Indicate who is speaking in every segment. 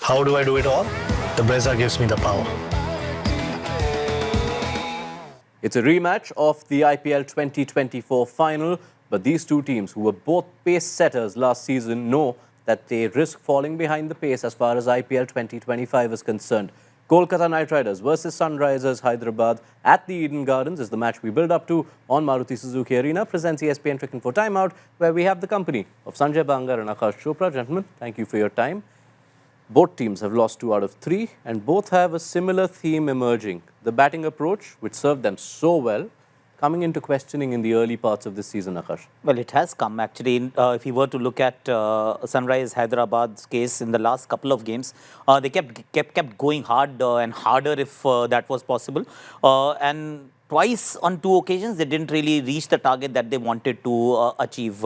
Speaker 1: How do I do it all? The Brezza gives me the power.
Speaker 2: It's a rematch of the IPL 2024 final, but these two teams, who were both pace setters last season, know that they risk falling behind the pace as far as IPL 2025 is concerned. Kolkata Knight Riders versus Sunrisers Hyderabad at the Eden Gardens is the match we build up to on Maruti Suzuki Arena, presents ESPN Cricinfo Timeout, where we have the company of Sanjay Bangar and Akash Chopra. Gentlemen, thank you for your time. Both teams have lost 2 out of 3, and both have a similar theme emerging. The batting approach, which served them so well, coming into questioning in the early parts of this season, Akash.
Speaker 3: Well, it has come actually. If you were to look at Sunrise Hyderabad's case in the last couple of games, they kept going hard and harder if that was possible. And twice on 2 occasions, they didn't really reach the target that they wanted to achieve.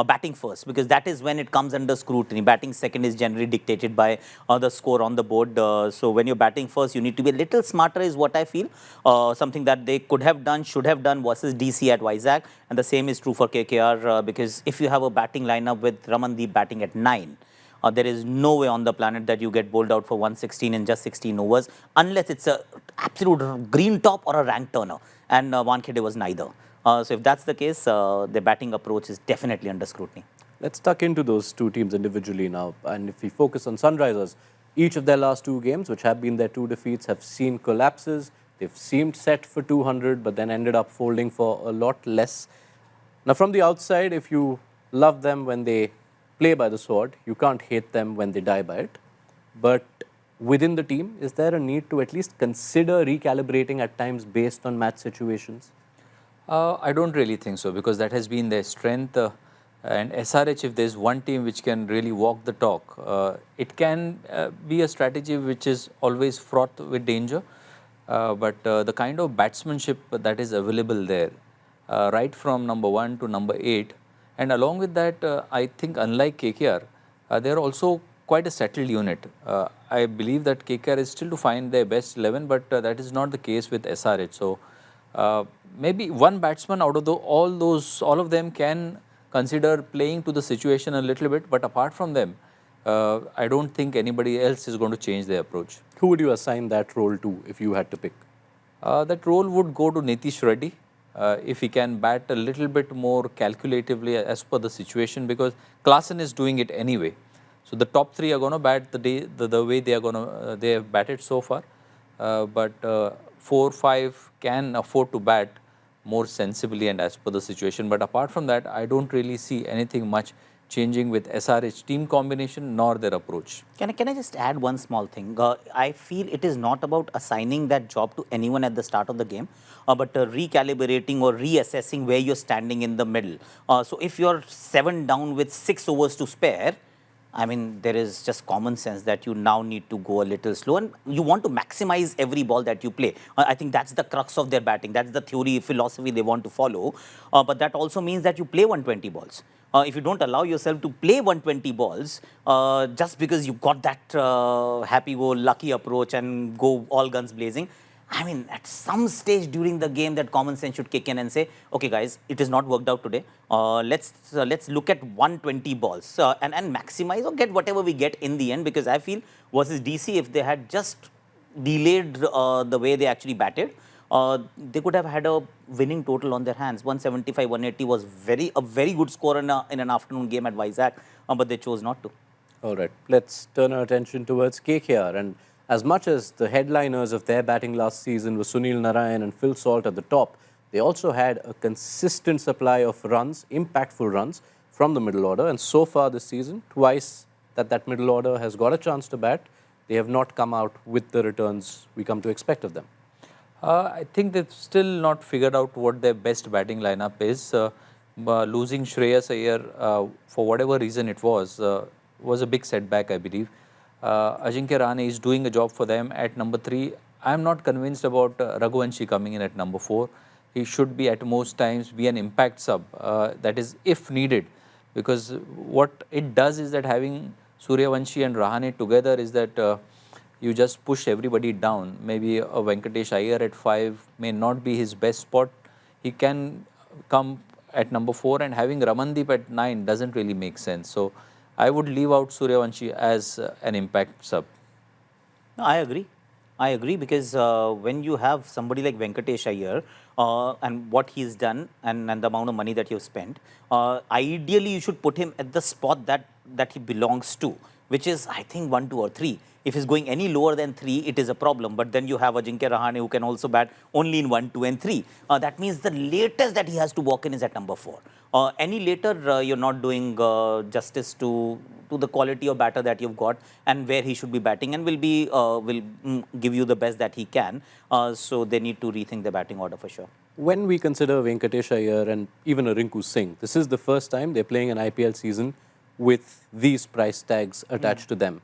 Speaker 3: Batting first, because that is when it comes under scrutiny. Batting second is generally dictated by the score on the board. So when you're batting first, you need to be a little smarter, is what I feel. Something that they could have done, should have done versus DC at Vizag. And the same is true for KKR, because if you have a batting lineup with Ramandeep batting at 9, there is no way on the planet that you get bowled out for 116 in just 16 overs, unless it's a absolute green top or a rank turner. And Wankhede was neither. So if that's the case, the batting approach is definitely under scrutiny.
Speaker 2: Let's tuck into those two teams individually now. And if we focus on Sunrisers, each of their last 2 games, which have been their 2 defeats, have seen collapses. They've seemed set for 200, but then ended up folding for a lot less. Now, from the outside, if you love them when they play by the sword, you can't hate them when they die by it. But within the team, is there a need to at least consider recalibrating at times based on match situations?
Speaker 4: I don't really think so, because that has been their strength. And SRH, if there's one team which can really walk the talk, it can be a strategy which is always fraught with danger. But the kind of batsmanship that is available there, right from number 1 to number 8, and along with that, I think unlike KKR, they are also quite a settled unit. I believe that KKR is still to find their best 11, but that is not the case with SRH. So maybe one batsman out of all of them can consider playing to the situation a little bit, but apart from them, I don't think anybody else is going to change their approach.
Speaker 2: Who would you assign that role to if you had to pick?
Speaker 4: That role would go to Nitish Reddy. If he can bat a little bit more calculatively as per the situation, because Klaasen is doing it anyway. So the top 3 are going to bat the way they are going to they have batted so far. But 4, 5 can afford to bat more sensibly and as per the situation. But apart from that, I don't really see anything much changing with SRH team combination nor their approach.
Speaker 3: Can I just add one small thing? I feel it is not about assigning that job to anyone at the start of the game, but recalibrating or reassessing where you're standing in the middle. So if you're 7 down with 6 overs to spare, I mean, there is just common sense that you now need to go a little slow, and you want to maximize every ball that you play. I think that's the crux of their batting. That's the theory, philosophy they want to follow. But that also means that you play 120 balls. If you don't allow yourself to play 120 balls, just because you got that happy-go-lucky approach and go all guns blazing, I mean, at some stage during the game, that common sense should kick in and say, okay, guys, it has not worked out today. Let's look at 120 balls and maximize or get whatever we get in the end. Because I feel versus DC, if they had just delayed the way they actually batted, they could have had a winning total on their hands. 175, 180 was a very good score in an afternoon game at Vizag, but they chose not to.
Speaker 2: All right, let's turn our attention towards KKR. And as much as the headliners of their batting last season were Sunil Narayan and Phil Salt at the top, they also had a consistent supply of runs, impactful runs, from the middle order. And so far this season, twice that middle order has got a chance to bat, they have not come out with the returns we come to expect of them.
Speaker 4: I think they've still not figured out what their best batting lineup is. Losing Shreyas Iyer, for whatever reason it was a big setback, I believe. Ajinkya Rahane is doing a job for them at number 3. I am not convinced about Raghuvanshi coming in at number 4. He should be at most times be an impact sub, that is if needed, because what it does is that having Suryavanshi and Rahane together is that you just push everybody down. Maybe a Venkatesh Iyer at 5 may not be his best spot. He can come at number 4, and having Ramandeep at 9 doesn't really make sense. So I would leave out Suryavanshi as an impact sub.
Speaker 3: No, I agree. I agree because when you have somebody like Venkatesh Iyer and what he's done and the amount of money that you've spent, ideally you should put him at the spot that he belongs to, which is I think 1, 2, or 3. If he's going any lower than 3, it is a problem. But then you have Ajinkya Rahane who can also bat only in 1, 2, and 3. That means the latest that he has to walk in is at number 4. Any later, you're not doing justice to the quality of batter that you've got and where he should be batting, and will give you the best that he can. So they need to rethink the batting order for sure.
Speaker 2: When we consider Venkatesh Iyer and even a Rinku Singh, this is the first time they're playing an IPL season with these price tags attached to them.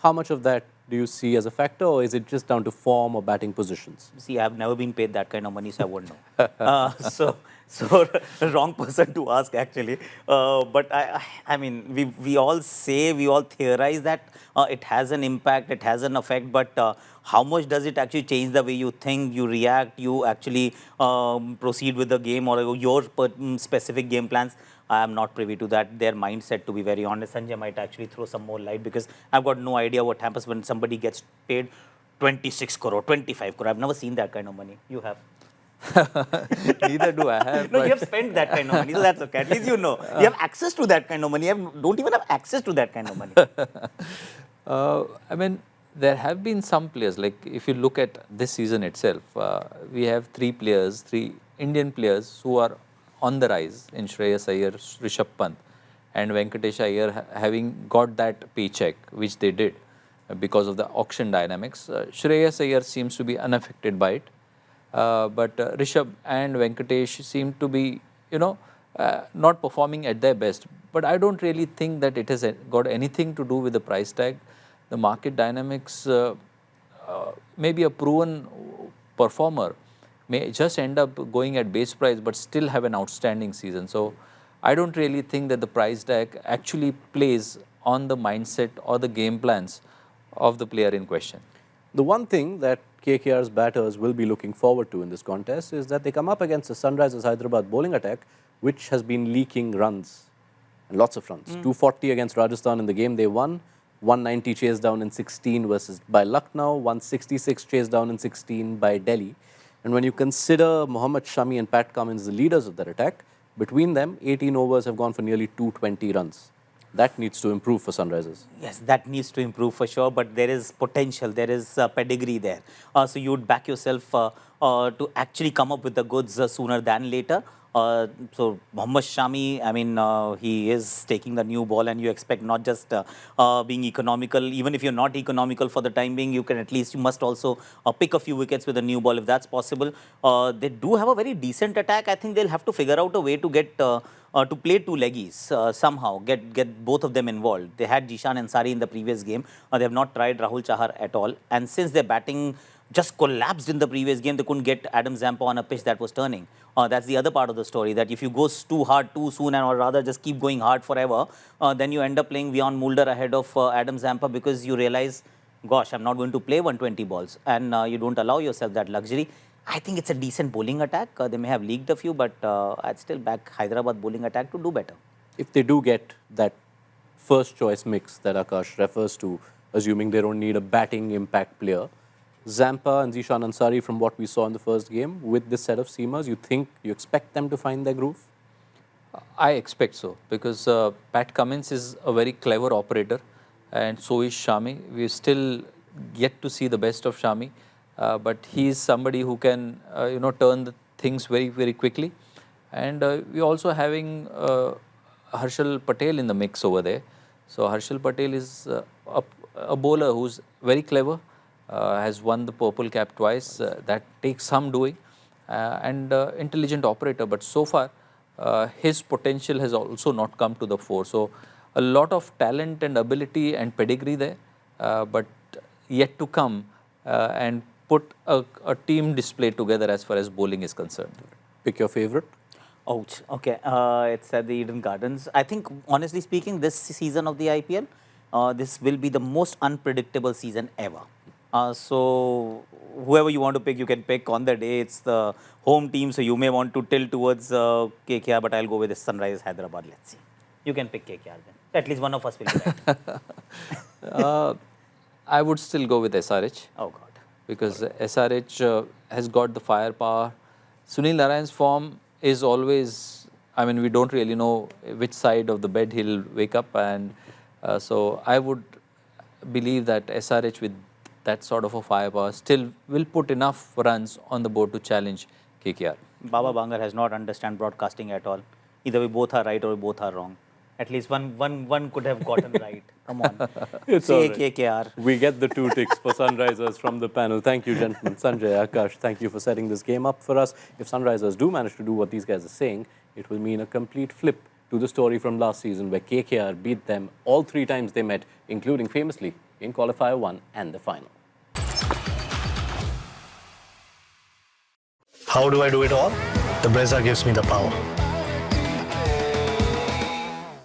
Speaker 2: How much of that do you see as a factor, or is it just down to form or batting positions?
Speaker 3: See, I've never been paid that kind of money, so I won't know. So wrong person to ask actually. But I mean, we all say, we all theorize that it has an impact, it has an effect, but how much does it actually change the way you think, you react, you actually proceed with the game or your specific game plans? I am not privy to that, their mindset, to be very honest. Sanjay might actually throw some more light because I've got no idea what happens when somebody gets paid 26 crore, 25 crore. I've never seen that kind of money. You have.
Speaker 4: Neither do I have.
Speaker 3: No, you have spent that kind of money, so that's okay. At least you know. You have access to that kind of money. You don't even have access to that kind of money.
Speaker 4: I mean, there have been some players, like if you look at this season itself, we have 3 Indian players who are on the rise in Shreyas Iyer, Rishabh Pant, and Venkatesh Iyer having got that paycheck, which they did because of the auction dynamics. Shreyas Iyer seems to be unaffected by it, but Rishabh and Venkatesh seem to be, not performing at their best. But I don't really think that it has got anything to do with the price tag. The market dynamics, maybe a proven performer may just end up going at base price but still have an outstanding season. So I don't really think that the price tag actually plays on the mindset or the game plans of the player in question.
Speaker 2: The one thing that KKR's batters will be looking forward to in this contest is that they come up against the Sunrisers Hyderabad bowling attack, which has been leaking runs, and lots of runs. 240 against Rajasthan in the game they won, 190 chased down in 16 by Lucknow, 166 chased down in 16 by Delhi. And when you consider Mohammad Shami and Pat Cummins the leaders of that attack, between them, 18 overs have gone for nearly 220 runs. That needs to improve for Sunrisers.
Speaker 3: Yes, that needs to improve for sure, but there is potential, there is pedigree there. So you would back yourself to actually come up with the goods sooner than later. So Mohammad Shami, I mean, he is taking the new ball, and you expect not just being economical. Even if you're not economical for the time being, you must also pick a few wickets with a new ball if that's possible. They do have a very decent attack. I think they'll have to figure out a way to get to play two leggies somehow, get both of them involved. They had Jishan Ansari in the previous game. They have not tried Rahul Chahar at all, and since their batting just collapsed in the previous game, they couldn't get Adam Zampa on a pitch that was turning. That's the other part of the story, that if you go too hard too soon, or rather just keep going hard forever, then you end up playing Vion Mulder ahead of Adam Zampa, because you realize, gosh, I'm not going to play 120 balls, and you don't allow yourself that luxury. I think it's a decent bowling attack. They may have leaked a few, but I'd still back Hyderabad bowling attack to do better.
Speaker 2: If they do get that first choice mix that Akash refers to, assuming they don't need a batting impact player, Zampa and Zishan Ansari, from what we saw in the first game, with this set of seamers, you expect them to find their groove?
Speaker 4: I expect so, because Pat Cummins is a very clever operator, and so is Shami. We still yet to see the best of Shami, but he is somebody who can turn the things very, very quickly. And we're also having Harshal Patel in the mix over there. So Harshal Patel is a bowler who's very clever, has won the purple cap twice. That takes some doing, and intelligent operator. But so far, his potential has also not come to the fore. So a lot of talent and ability and pedigree there, but yet to come, and put a team display together as far as bowling is concerned.
Speaker 2: Pick your favorite.
Speaker 3: Ouch. Okay. It's at the Eden Gardens. I think, honestly speaking, this season of the IPL, this will be the most unpredictable season ever. So whoever you want to pick, you can pick on the day. It's the home team, so you may want to tilt towards KKR, but I'll go with the Sunrisers Hyderabad. Let's see. You can pick KKR then. At least one of us will be right.
Speaker 4: I would still go with SRH.
Speaker 3: Oh God.
Speaker 4: Because SRH has got the firepower. Sunil Narayan's form is always, I mean, we don't really know which side of the bed he'll wake up, and so I would believe that SRH with that sort of a firepower still will put enough runs on the board to challenge KKR.
Speaker 3: Baba Bangar has not understand broadcasting at all. Either we both are right or we both are wrong. At least one could have gotten right. Come on.
Speaker 2: It's
Speaker 3: Say
Speaker 2: all right.
Speaker 3: KKR.
Speaker 2: We get the 2 ticks for Sunrisers from the panel. Thank you, gentlemen. Sanjay, Akash, thank you for setting this game up for us. If Sunrisers do manage to do what these guys are saying, it will mean a complete flip to the story from last season where KKR beat them all 3 times they met, including famously in Qualifier 1 and the final.
Speaker 1: How do I do it all? The Brezza gives me the power.